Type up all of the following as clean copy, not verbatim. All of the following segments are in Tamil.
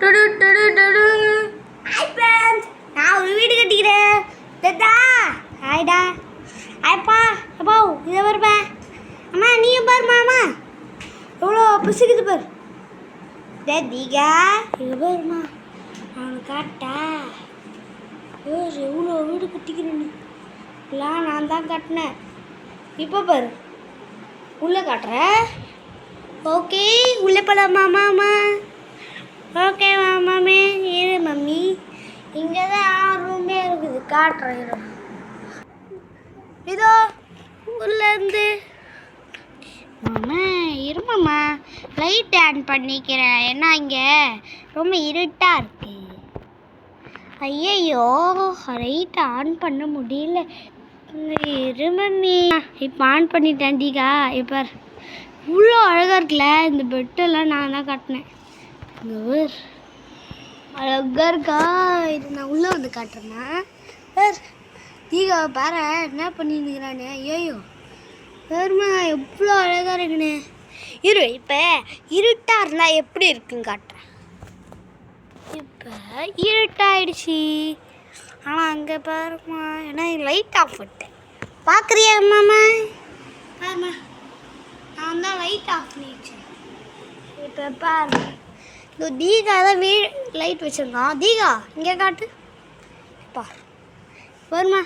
ஹாய் ஃப்ரெண்ட்ஸ், நான் ஒரு வீடு கட்டிக்கிறேன். தாத்தா ஹாய்டா. ஹாய்ப்பா. அப்பா இதை பாருப்பா. அம்மா நீயும் பாருமா. அம்மா எவ்வளோ பசிக்குது பாரு. தீகா இங்கே பாருமா, அவனை காட்டா எவ்வளோ வீடு கட்டிக்கிறேன்னு. இப்பெல்லாம் நான் தான் கட்டினேன். இப்போ பாரு உள்ளே காட்டுறேன். ஓகே உள்ளே போகலாமா மாமா? ஓகே மாமாமே. இரு மம்மி, இங்கே தான் ரூமே இருக்குது, காட்டுறேன். இதோ உள்ளேருந்து மாமா இரு மாமா, லைட் ஆன் பண்ணிக்கிறேன். ஏன்னா இங்கே ரொம்ப இருட்டாக இருக்கு. ஐயையோ லைட் ஆன் பண்ண முடியல. இரு மம்மி, இப்போ ஆன் பண்ணிட்டேன். தீகா இப்போ இவ்வளோ அழகாக இருக்குல்ல. இந்த பெட்டெல்லாம் நான் தான் காட்டினேன். அழகா இருக்கா? இது நான் உள்ளே வந்து காட்டுறேன்னா சார். தீகா பாரு என்ன பண்ணிருக்கிறானே. ஐயோ வேறுமா எவ்வளோ அழகாக இருக்குண்ணே. இரு இப்போ இருட்டாக இருந்தால் எப்படி இருக்குன்னு காட்டுறேன். இப்போ இருட்டாயிடுச்சு. ஆனால் அங்கே பாருமா, ஏன்னா லைட் ஆஃப் பண்ணிட்டேன். பார்க்குறியா மாமா? பாருமா, நான் தான் லைட் ஆஃப் பண்ணி வச்சேன். இப்போ பாரு, இந்த தீகா தான் லைட் வச்சுருக்கான். தீகா இங்கே காட்டு பார். வருமா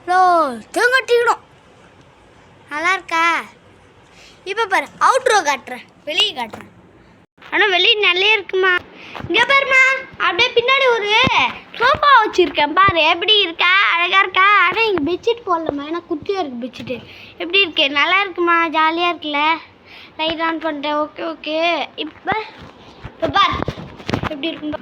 லோ தேங்கட்டிக்கணும். நல்லா இருக்கா? இப்போ பாரு அவுட்ரோ காட்டுறேன், வெளியே காட்டுறேன். ஆனால் வெளியே நல்லா இருக்குமா. இங்கே பாருமா, அப்படியே பின்னாடி ஒரு சோஃபா வச்சுருக்கேன் பாரு. எப்படி இருக்கா? அழகாக இருக்கா? ஆனால் இங்கே பெட்ஷீட் போடலாமா, ஏன்னா குட்டியாக இருக்குது பெட்ஷீட்டு. எப்படி இருக்கு? நல்லா இருக்குமா? ஜாலியாக இருக்குல்ல? லைட் ஆன் பண்ணிட்டேன். Okay okay. இப்போ பார் எப்படி இருக்குன்னு.